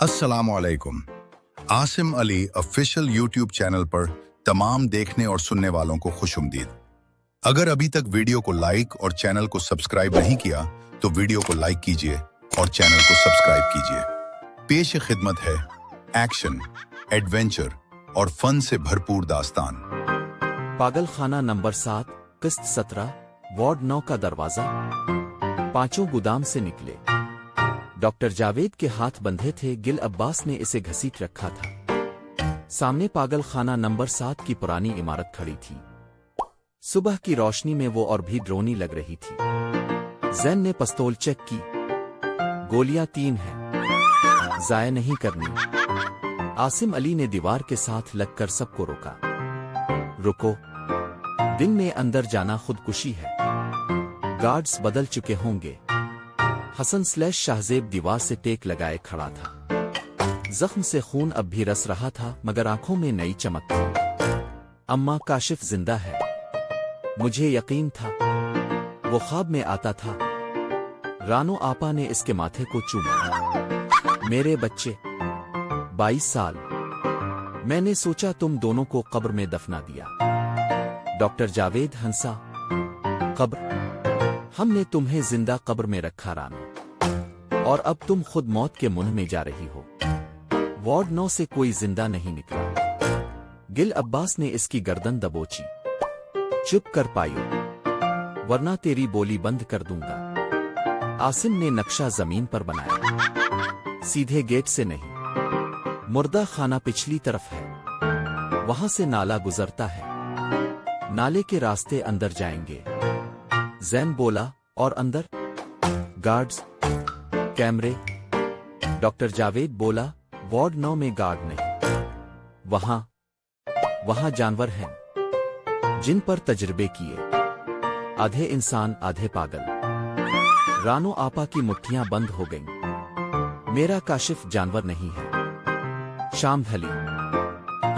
अस्सलाम वालेकुम। Asim Ali official YouTube channel पर तमाम देखने और सुनने वालों को खुशुमदीद। अगर अभी तक वीडियो को लाइक और चैनल को सब्सक्राइब नहीं किया तो वीडियो को लाइक कीजिए और चैनल को सब्सक्राइब कीजिए। पेश खिदमत है एक्शन, एडवेंचर और फन से भरपूर दास्तान। पागल खाना नंबर 7, किस्त 17, वार्ड 9 का दरवाजा। पांचों गोदाम से निकले। डॉक्टर जावेद के हाथ बंधे थे। गिल अब्बास ने इसे घसीट रखा था। सामने पागल खाना नंबर 7 की पुरानी इमारत खड़ी थी। सुबह की रोशनी में वो और भी ड्रोनी लग रही थी। जैन ने पिस्तौल चेक की। गोलियां 3 हैं, जाया नहीं करनी। आसिम अली ने दीवार के साथ लगकर सबको रोका। रुको, दिन में अंदर जाना खुदकुशी है। गार्ड्स बदल चुके होंगे। हसन/शाहजेब दीवार से टेक लगाए खड़ा था। जख्म से खून अब भी रस रहा था, मगर आंखों में नई चमक थी। अम्मा, काशिफ जिंदा है। मुझे यकीन था, वो ख्वाब में आता था। रानो आपा ने इसके माथे को चूमा। मेरे बच्चे, 22 साल। मैंने सोचा तुम दोनों को कब्र में दफना दिया। डॉक्टर जावेद हंसा। कब्र? हमने तुम्हें जिंदा कब्र में रखा रानो, और अब तुम खुद मौत के मुंह में जा रही हो। वार्ड 9 से कोई जिंदा नहीं निकला। गिल अब्बास ने इसकी गर्दन दबोची। चुप कर पायो, वरना तेरी बोली बंद कर दूंगा। आसिम ने नक्शा जमीन पर बनाया। सीधे गेट से नहीं, मुर्दा खाना पिछली तरफ है। वहां से नाला गुजरता है। नाले के रास्ते अंदर जाएंगे। जैन बोला। और अंदर? गार्ड्स, कैमरे। डॉक्टर जावेद बोला। वार्ड 9 में गार्ड नहीं। वहां जानवर हैं, जिन पर तजर्बे किए। आधे इंसान आधे पागल। रानो आपा की मुट्ठियां बंद हो गईं। मेरा काशिफ जानवर नहीं है। शाम ढली।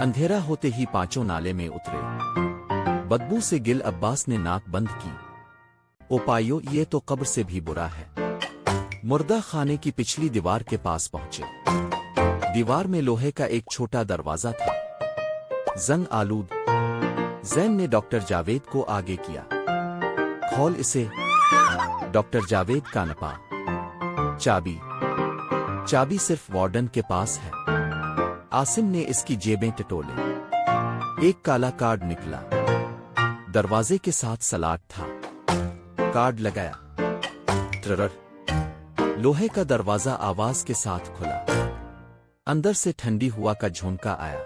अंधेरा होते ही पांचों नाले में उतरे। बदबू से गिल अब्बास ने नाक बंद की। ओ पायो, ये तो कब्र से भी बुरा है। मुर्दा खाने की पिछली दीवार के पास पहुंचे। दीवार में लोहे का एक छोटा दरवाजा था, जंग आलूद। जैन ने डॉक्टर जावेद को आगे किया। खोल इसे। डॉक्टर जावेद का नपा। चाबी सिर्फ वार्डन के पास है। आसिम ने इसकी जेबें टटोले। एक काला कार्ड निकला। दरवाजे के साथ सलाट था। कार्ड लगाया। ट्रर। लोहे का दरवाजा आवाज के साथ खुला। अंदर से ठंडी हवा का झोंका आया,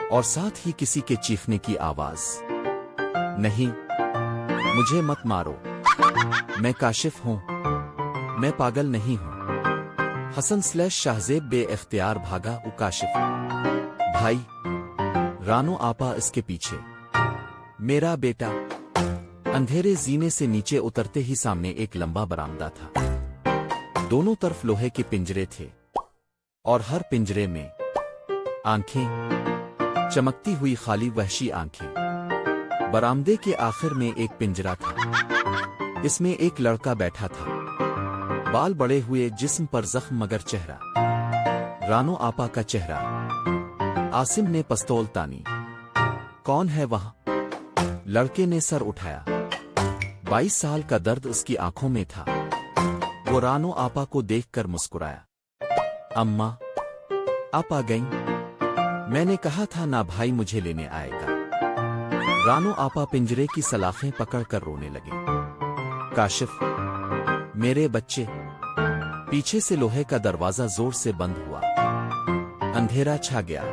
और साथ ही किसी के चीखने की आवाज। नहीं, मुझे मत मारो। मैं काशिफ हूं, मैं पागल नहीं हूं। हसन/शाहजेब बे-इख्तियार भागा। वो काशिफ भाई। रानो आपा इसके पीछे। मेरा बेटा। अंधेरे जीने से नीचे उतरते ही सामने एक लंबा बरामदा था। दोनों तरफ लोहे के पिंजरे थे, और हर पिंजरे में आंखें, चमकती हुई खाली वहशी आंखें। बरामदे के आखिर में एक पिंजरा था। इसमें एक लड़का बैठा था। बाल बड़े हुए, जिस्म पर जख्म मगर चेहरा रानो आपा का चेहरा। आसिम ने पिस्तौल तानी। कौन है वहां? लड़के ने सर उठाया। 22 साल का दर्द उसकी आंखों में था। वो रानो आपा को देखकर मुस्कुराया। अम्मा, आप आ गईं? मैंने कहा था ना भाई मुझे लेने आएगा। रानो आपा पिंजरे की सलाखें पकड़कर रोने लगे। काशिफ, मेरे बच्चे। पीछे से लोहे का दरवाजा जोर से बंद हुआ। अंधेरा छा गया,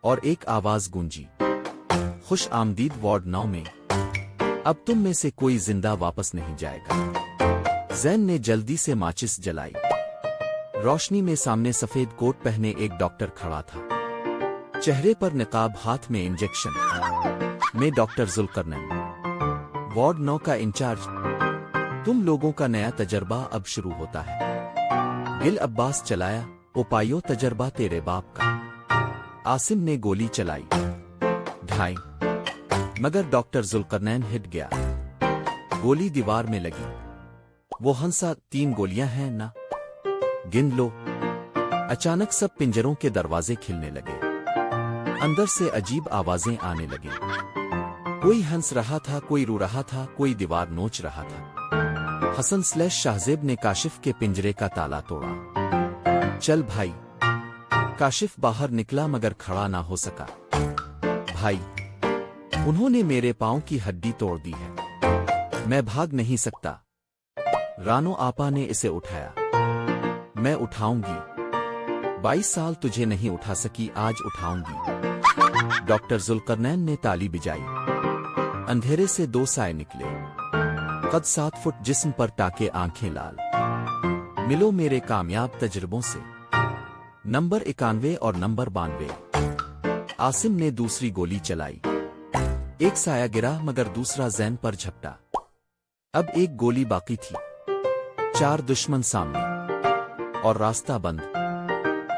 और एक आवाज गूंजी। खुश आमदीद वार्ड 9 में। अब तुम में से कोई जिंदा वापस नहीं जाएगा। जैन ने जल्दी से माचिस जलाई। रोशनी में सामने सफेद कोट पहने एक डॉक्टर खड़ा था। चेहरे पर निकाब, हाथ में इंजेक्शन। मैं डॉक्टर जुल्करनैन, वार्ड 9 का इंचार्ज। तुम लोगों का नया तजर्बा अब शुरू होता है। गिल अब्बास चलाया। ओ पायो, तजर्बा तेरे बाप का। आसिम ने गोली चलाई। ढाई। मगर डॉक्टर जुल्करनैन हिट गया। गोली दीवार में लगी। वो हंसा। 3 गोलियां हैं ना? गिन लो। अचानक सब पिंजरों के दरवाजे खिलने लगे। अंदर से अजीब आवाजें आने लगी। कोई हंस रहा था, कोई रो रहा था, कोई दीवार नोच रहा था। हसन/शाहजेब ने काशिफ के पिंजरे का ताला तोड़ा। चल भाई। काशिफ बाहर निकला मगर खड़ा ना हो सका। भाई, उन्होंने मेरे पांव की हड्डी तोड़ दी है। मैं भाग नहीं सकता। रानो आपा ने इसे उठाया। मैं उठाऊंगी। 22 साल तुझे नहीं उठा सकी, आज उठाऊंगी। डॉक्टर जुल्करनैन ने ताली बजाई। अंधेरे से 2 साए निकले। कद 7 फुट, जिस्म पर टाके, आंखें लाल। मिलो मेरे कामयाब तजुर्बों से। नंबर 91 और नंबर 92। आसिम ने दूसरी गोली चलाई। एक साया गिरा मगर दूसरा जैन पर झपटा। अब एक गोली बाकी थी। 4 दुश्मन सामने और रास्ता बंद।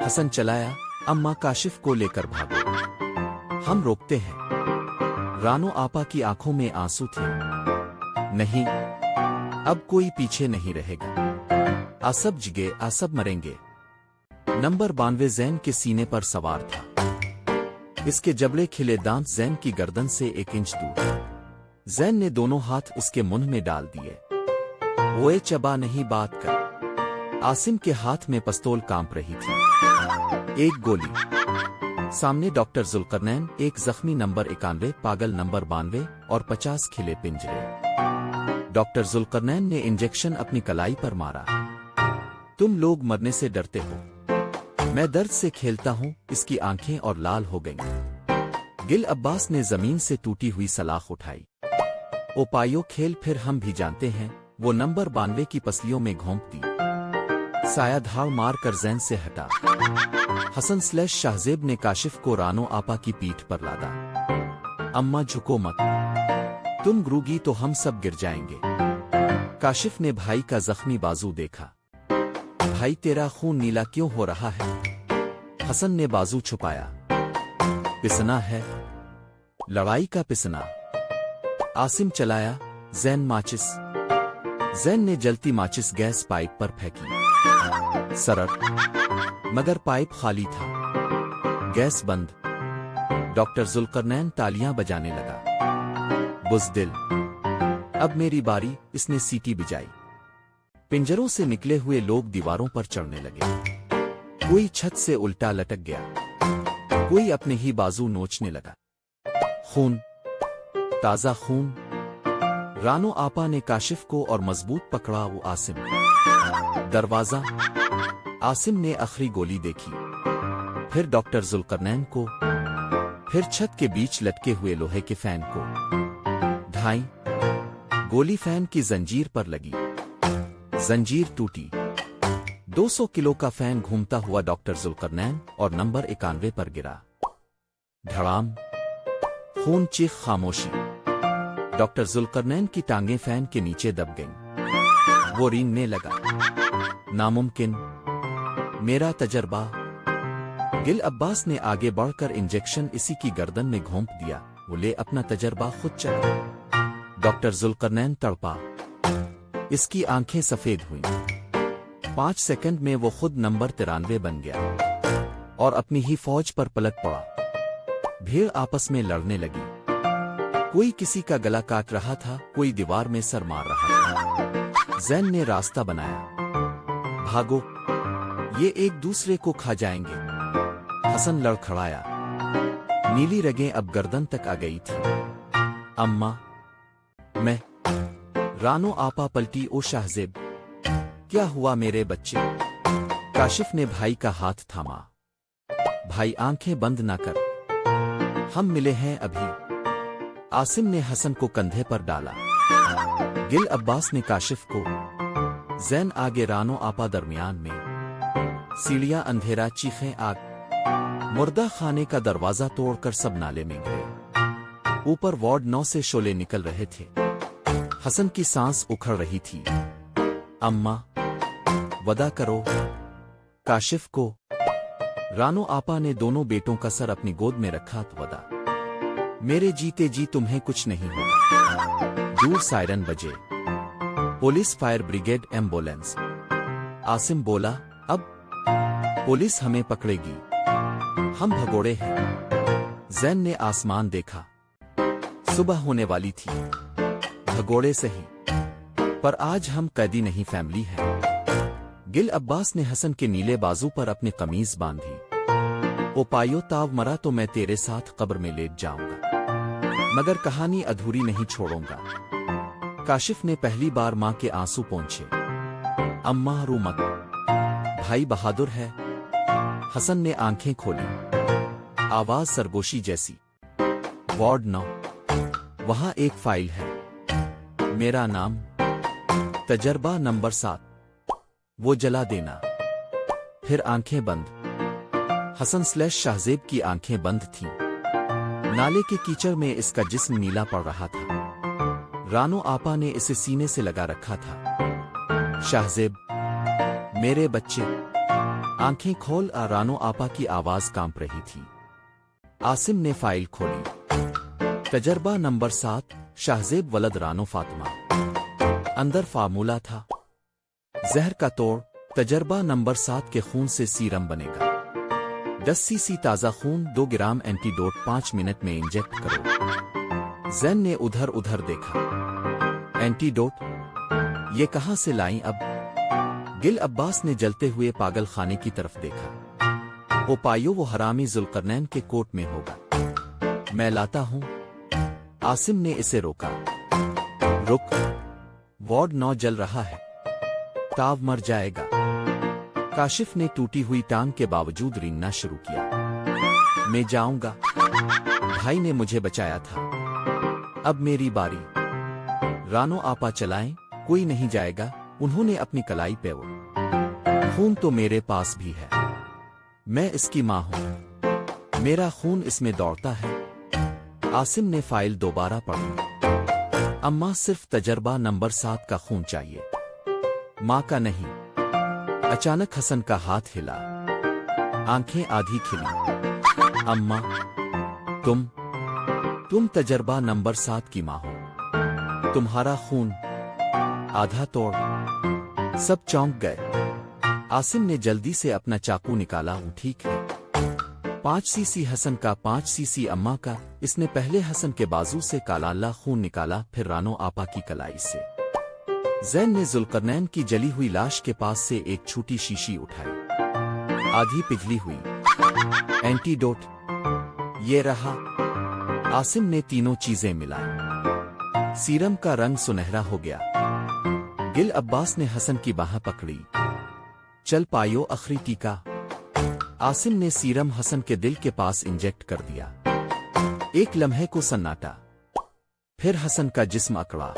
हसन चलाया, अम्मा काशिफ को लेकर भागो। हम रोकते हैं। रानो आपा की आंखों में आंसू थे। नहीं, अब कोई पीछे नहीं रहेगा। आसब जिगे, आसब मरेंगे। नंबर 92 जैन के सीने पर सवार था। इसके जबड़े खिले दांत जैन की गर्दन से 1 इंच दूर। जैन ने दोनों हाथ उसके मुंह में डाल दिए। ओए चबा नहीं, बात कर। आसिम के हाथ में पिस्तौल कांप रही थी। एक गोली। सामने डॉक्टर जुल्करनैन, एक जख्मी नंबर 91, पागल नंबर 92 और 50 खिले पिंजरे। डॉक्टर जुल्करनैन ने इंजेक्शन अपनी कलाई पर मारा। तुम लोग मरने से डरते हो, मैं दर्द से खेलता हूं। इसकी आंखें और लाल हो गईं। गिल अब्बास ने जमीन से टूटी हुई सलाख उठाई। ओ पायो, खेल फिर हम भी जानते हैं। वो नंबर 92 की पसलियों में घोंप दी। साया धाड़ मार कर जैन से हटा। हसन/शाहजेब ने काशिफ को रानो आपा की पीठ पर लादा। अम्मा झुको मत, तुम गिरोगी तो हम सब गिर जाएंगे। काशिफ ने भाई का जख्मी बाजू देखा। भाई, तेरा खून नीला क्यों हो रहा है? हसन ने बाजू छुपाया। पिसना है, लड़ाई का पिसना। आसिम चलाया, जैन माचिस। जैन ने जलती माचिस गैस पाइप पर फेंकी। सरर, मगर पाइप खाली था। गैस बंद। डॉक्टर जुल्करनैन तालियां बजाने लगा। बुज़दिल, अब मेरी बारी। इसने सीटी बजाई। पिंजरों से निकले हुए लोग दीवारों पर चढ़ने लगे। कोई छत से उल्टा लटक गया। कोई अपने ही बाजू नोचने लगा। खून, ताजा खून। रानो आपा ने काशिफ को और मजबूत पकड़ा। वो आसिम। दरवाजा। आसिम ने आखिरी गोली देखी। फिर डॉक्टर जुल्करनैन को, फिर छत के बीच लटके हुए लोहे के फैन को। ढाई गोली फैन की जंजीर पर लगी। जंजीर टूटी। 200 किलो का फैन घूमता हुआ डॉक्टर जुल्करनैन और नंबर 91 पर गिरा। धड़ाम। खून, चीख, खामोशी। डॉक्टर जुल्करनैन की टांगें फैन के नीचे दब गईं। वो रेंगने लगा। नामुमकिन, मेरा तजर्बा। गिल अब्बास ने आगे बढ़कर इंजेक्शन इसी की गर्दन में घोंप दिया। वो ले अपना तजर्बा खुद चला। डॉक्टर जुल्करनैन तड़पा। इसकी आंखें सफेद हुईं। 5 सेकंड में वो खुद नंबर 93 बन गया और अपनी ही फौज पर पलट पड़ा। भीड़ आपस में लड़ने लगी। कोई किसी का गला काट रहा था, कोई दीवार में सर मार रहा था। जैन ने रास्ता बनाया। भागो, ये एक दूसरे को खा जाएंगे। हसन लड़खड़ाया। नीली रगें अब गर्दन तक आ गई थी। अम्मा, मैं। रानो आपा पलटी। ओ शाहजेब, क्या हुआ मेरे बच्चे? काशिफ ने भाई का हाथ थामा। भाई, आंखें बंद ना कर, हम मिले हैं अभी। आसिम ने हसन को कंधे पर डाला। गिल अब्बास ने काशिफ को। जैन आगे, रानो आपा दरमियान में। सीढ़ियां, अंधेरा, चीखें, आग। मुर्दा खाने का दरवाजा तोड़कर सब नाले में गिरे। ऊपर वार्ड 9 से शोले निकल रहे थे। हसन की सांस उखड़ रही थी। अम्मा, वदा करो काशिफ को। रानो आपा ने दोनों बेटों का सर अपनी गोद में रखा। तो वदा, मेरे जीते जी तुम्हें कुछ नहीं होगा। दूर सायरन बजे। Police, fire brigade, ambulance. Asim बोला, अब पुलिस हमें पकड़ेगी, हम भगोड़े हैं। जैन ने आसमान देखा, सुबह होने वाली थी। भगोड़े सही, पर आज हम कैदी नहीं फैमिली हैं। गिल अब्बास ने हसन के नीले बाजू पर अपनी कमीज बांधी। ओ पायो, ताव मरा तो मैं तेरे साथ कब्र में लेट जाऊंगा, मगर कहानी अधूरी नहीं छोड़ूंगा। काशिफ ने पहली बार मां के आंसू पोंछे। अम्मा रो मत, भाई बहादुर है। हसन ने आंखें खोली, आवाज सरगोशी जैसी। वार्ड 9, वहां एक फाइल है, मेरा नाम, तजर्बा नंबर 7, वो जला देना। फिर आंखें बंद। हसन / शाहजेब की आंखें बंद थीं। नाले के कीचड़ में इसका जिस्म नीला पड़ रहा था। रानो आपा ने इसे सीने से लगा रखा था। शाहजेब, मेरे बच्चे, आंखें खोल। रानो आपा की आवाज कांप रही थी। आसिम ने फाइल खोली। तजर्बा नंबर 7, शाहजेब वलद रानो फातिमा। अंदर फार्मूला था, जहर का तोड़। तजर्बा नंबर 7 के खून से सीरम बनेगा। 10 सीसी ताज़ा खून, 2 ग्राम एंटीडोट, 5 मिनट में इंजेक्ट करो। जैन ने उधर उधर देखा। एंटीडोट, ये कहां से लाईं अब? गिल अब्बास ने जलते हुए पागल खाने की तरफ देखा। ओ पायो, वो हरामी जुल्करनैन के कोट में होगा, मैं लाता हूं। आसिम ने इसे रोका। रुक, वार्ड 9 जल रहा है, ताव मर जाएगा। काशिफ ने टूटी हुई टांग के बावजूद रेंगना शुरू किया। मैं जाऊंगा, भाई ने मुझे बचाया था, अब मेरी बारी। रानो आपा चलाएं, कोई नहीं जाएगा। उन्होंने अपनी कलाई पे वो। खून तो मेरे पास भी है, मैं इसकी मां हूं, मेरा खून इसमें दौड़ता है। आसिम ने फाइल दोबारा पढ़ी। अम्मा, सिर्फ तजर्बा नंबर 7 का खून चाहिए, मां का नहीं। अचानक हसन का हाथ हिला, आंखें आधी खिली। अम्मा, तुम तजर्बा नंबर 7 की मां हो, तुम्हारा खून आधा तोड़। सब चौंक गए। आसिम ने जल्दी से अपना चाकू निकाला। ठीक है, 5 सीसी हसन का, 5 सीसी अम्मा का। इसने पहले हसन के बाजू से काला खून निकाला, फिर रानो आपा की कलाई से। जैन ने जुल्करनैन की जली हुई लाश के पास से एक छोटी शीशी उठाई, आधी पिघली हुई। एंटीडोट, ये रहा। आसिम ने तीनों चीजें मिलाई। सीरम का रंग सुनहरा हो गया। गिल अब्बास ने हसन की बाह पकड़ी। चल पायो, आखिरी टीका। आसिम ने सीरम हसन के दिल के पास इंजेक्ट कर दिया। एक लम्हे को सन्नाटा, फिर हसन का जिस्म अकड़ा,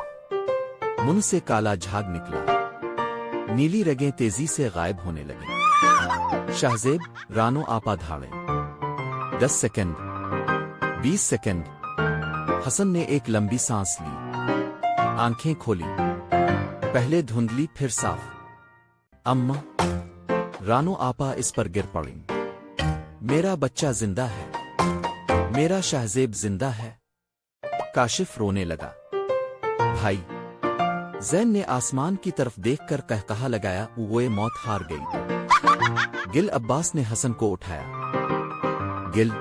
मुंह से काला झाग निकला, नीली रगें तेजी से गायब होने लगी। शाहजेब, रानो आपा धाड़े। 10 सेकंड, 20 सेकंड। हसन ने एक लंबी सांस ली, आंखें खोली, पहले धुंधली फिर साफ। अम्मा, रानो आपा इस पर गिर पड़ी। मेरा बच्चा जिंदा है, मेरा शाहजेब जिंदा है। काशिफ रोने लगा। भाई, जैन ने आसमान की तरफ देखकर कहकहा लगाया, वो मौत हार गई। गिल अब्बास ने हसन को उठाया। गिल,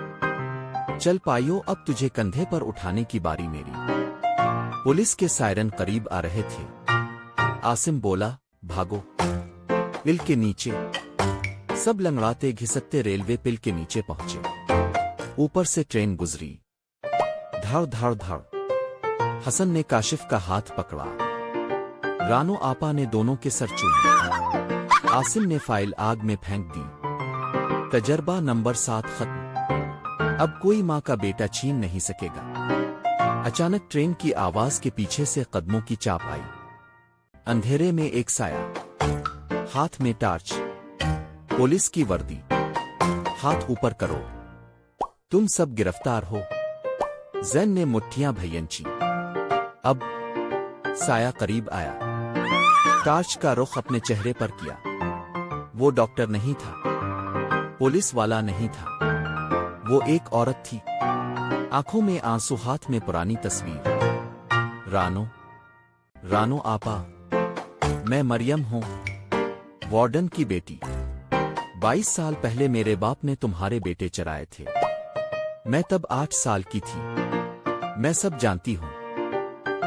चल पायो, अब तुझे कंधे पर उठाने की बारी मेरी। पुलिस के सायरन करीब आ रहे थे। आसिम बोला, भागो। पिल के नीचे। सब लंगड़ाते घिसकते रेलवे पिल के नीचे पहुंचे। ऊपर से ट्रेन गुजरी। धड़ धड़ धड़। हसन ने काशिफ का हाथ पकड़ा। रानो आपा ने दोनों के सर चूमे। आसिम ने फाइल आग में फेंक दी। तजर्बा नंबर 7 खत्म। अब कोई मां का बेटा छीन नहीं सकेगा। अचानक ट्रेन की आवाज के पीछे से कदमों की चाप आई। अंधेरे में एक साया, हाथ में टार्च, पुलिस की वर्दी। हाथ ऊपर करो, तुम सब गिरफ्तार हो। जैन ने मुट्ठियां भैयंची। अब साया करीब आया, टार्च का रुख अपने चेहरे पर किया। वो डॉक्टर नहीं था, पुलिस वाला नहीं था, वो एक औरत थी। आंखों में आंसू, हाथ में पुरानी तस्वीर। रानो आपा, मैं मरियम हूं, वार्डन की बेटी। 22 साल पहले मेरे बाप ने तुम्हारे बेटे चराए थे। मैं तब 8 साल की थी। मैं सब जानती हूँ।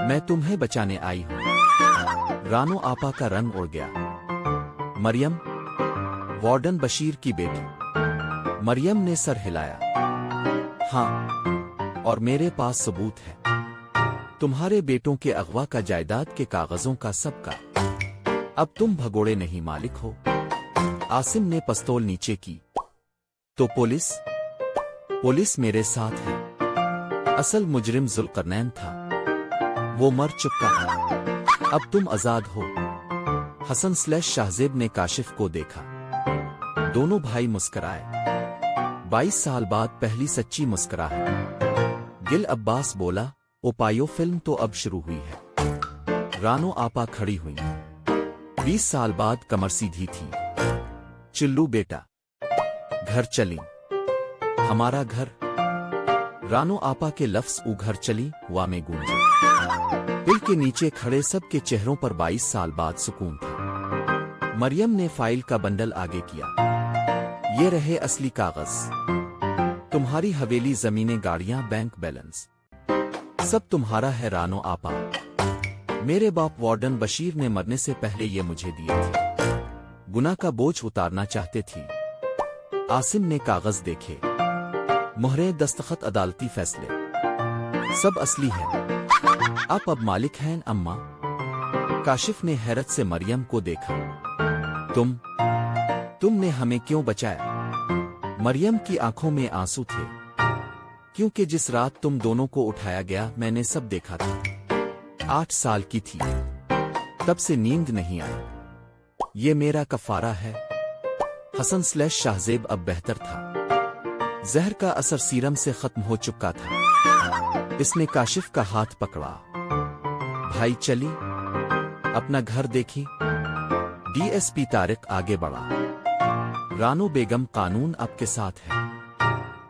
मैं तुम्हें बचाने आई हूँ। रानो आपा का रंग उड़ गया। मरियम, वार्डन बशीर की बेटी। मरियम ने सर हिलाया। हाँ, और मेरे पास सबूत है। तुम्हारे बेटों के अगवा का, जायदाद के कागजों का, सबका। अब तुम भगोड़े नहीं मालिक हो। आसिम ने पिस्तौल नीचे की। तो पुलिस? पुलिस मेरे साथ है। असल मुजरिम जुल्करनैन था। वो मर चुका है। अब तुम आजाद हो। हसन शाहजेब ने काशिफ को देखा। दोनों भाई मुस्कराए। 22 साल बाद पहली सच्ची मुस्कुराहट। गिल अब्बास बोला, ओपायो फिल्म तो अब शुरू हुई है। रानो आपा खड़ी हुई। 20 साल बाद कमर सीधी थी। चिल्लू बेटा, घर चली। हमारा घर। रानो आपा के लफ्ज ऊ घर चली हुआ में गूंजे। दिल के नीचे खड़े सबके चेहरों पर 22 साल बाद सुकून था। मरियम ने फाइल का बंडल आगे किया। ये रहे असली कागज। तुम्हारी हवेली, जमीनें, गाड़ियां, बैंक बैलेंस, सब तुम्हारा है। रानो आपा, मेरे बाप वार्डन बशीर ने मरने से पहले ये मुझे दिए थे। गुनाह का बोझ उतारना चाहते थी। आसिम ने कागज देखे। मुहरें, दस्तखत, अदालती फैसले, सब असली है। आप अब मालिक हैं अम्मा। काशिफ ने हैरत से मरियम को देखा। तुमने हमें क्यों बचाया? मरियम की आंखों में आंसू थे। क्योंकि जिस रात तुम दोनों को उठाया गया मैंने सब देखा था। 8 साल की थी। तब से नींद नहीं आई। ये मेरा कफारा है। हसन शाहजेब अब बेहतर था। जहर का असर सीरम से खत्म हो चुका था। इसने काशिफ का हाथ पकड़ा। भाई चली, अपना घर देखी। डीएसपी तारिक आगे बढ़ा। रानो बेगम, कानून आपके साथ है।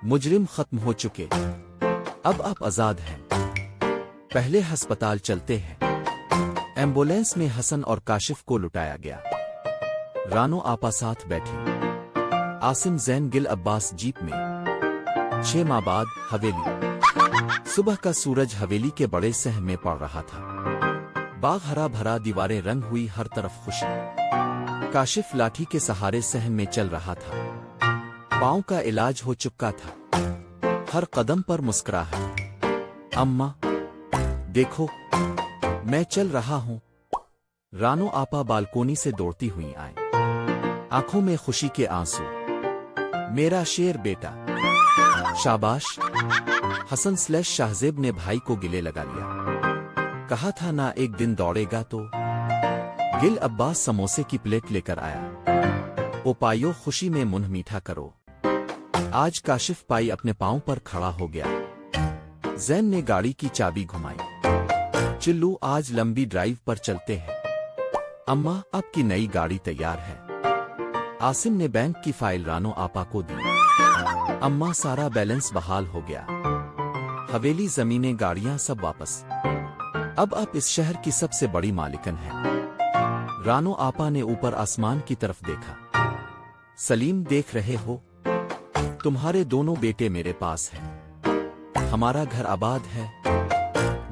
मुजरिम खत्म हो चुके। अब आप आजाद हैं। पहले अस्पताल चलते हैं। एम्बुलेंस में हसन और काशिफ को लुटाया गया। रानो आपा साथ बैठी। आसिम, जैन, गिल अब्बास जीप में। 6 माह बाद हवेली। सुबह का सूरज हवेली के बड़े सह में पड़ रहा था। बाग हरा भरा, दीवारें रंग हुई, हर तरफ खुशी। काशिफ लाठी के सहारे सहन में चल रहा था। पाँव का इलाज हो चुका था। हर कदम पर मुस्कुराहट। अम्मा देखो, मैं चल रहा हूँ। रानो आपा बालकोनी से दौड़ती हुई आए। आंखों में खुशी के आंसू। मेरा शेर बेटा, शाबाश। हसन शाहजेब ने भाई को गिले लगा लिया। कहा था ना एक दिन दौड़ेगा तो। गिल अब्बास समोसे की प्लेट लेकर आया। ओपायो, खुशी में मुंह मीठा करो। आज काशिफ पाई अपने पांव पर खड़ा हो गया। जैन ने गाड़ी की चाबी घुमाई। चिल्लू, आज लंबी ड्राइव पर चलते हैं। अम्मा, आपकी नई गाड़ी तैयार है। आसिम ने बैंक की फाइल रानो आपा को दी। अम्मा, सारा बैलेंस बहाल हो गया। हवेली, जमीनें, गाड़ियां, सब वापस। अब आप इस शहर की सबसे बड़ी मालिकन हैं। रानो आपा ने ऊपर आसमान की तरफ देखा। सलीम, देख रहे हो? तुम्हारे दोनों बेटे मेरे पास हैं। हमारा घर आबाद है।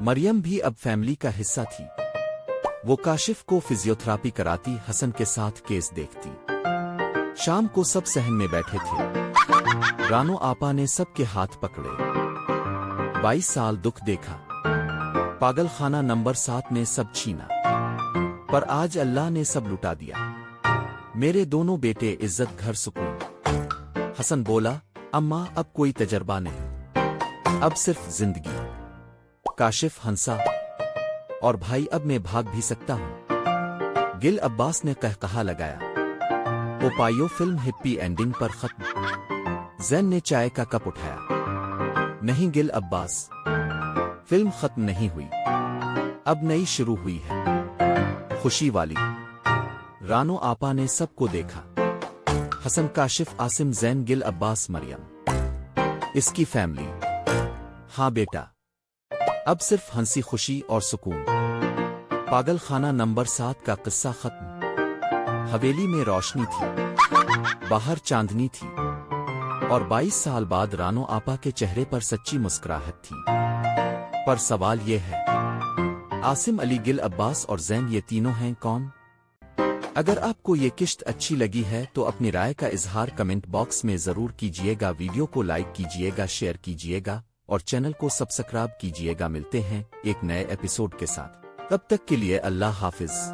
मरियम भी अब फैमिली का हिस्सा थी। वो काशिफ को फिजियोथेरापी कराती, हसन के साथ केस देखती। शाम को सब सहन में बैठे थे। रानो आपा ने सबके हाथ पकड़े। 22 साल दुख देखा। पागल खाना नंबर 7 ने सब छीना। पर आज अल्लाह ने सब लुटा दिया। मेरे दोनों बेटे, इज्जत, घर, सुकून। हसन बोला, अम्मा अब कोई तजर्बा नहीं, अब सिर्फ जिंदगी। काशिफ हंसा, और भाई अब मैं भाग भी सकता हूँ। गिल अब्बास ने कहकहा लगाया। ओपायो फिल्म हिप्पी एंडिंग पर खत्म। जैन ने चाय का कप उठाया। नहीं गिल अब्बास, फिल्म खत्म नहीं हुई, अब नई शुरू हुई है, खुशी वाली। रानो आपा ने सबको देखा। हसन, काशिफ, आसिम, जैन, गिल अब्बास, मरियम, इसकी फैमिली। हाँ बेटा, अब सिर्फ हंसी, खुशी और सुकून। पागल खाना नंबर 7 का किस्सा खत्म। حویلی میں روشنی تھی، باہر چاندنی تھی، اور 22 سال بعد رانو آپا کے چہرے پر سچی مسکراہٹ تھی۔ پر سوال یہ ہے، عاصم علی گل عباس اور زین یہ تینوں ہیں کون؟ اگر آپ کو یہ قسط اچھی لگی ہے تو اپنی رائے کا اظہار کمنٹ باکس میں ضرور کیجیے گا، ویڈیو کو لائک کیجیے گا، شیئر کیجیے گا اور چینل کو سبسکرائب کیجیے گا۔ ملتے ہیں ایک نئے ایپیسوڈ کے ساتھ، تب تک کے لیے اللہ حافظ۔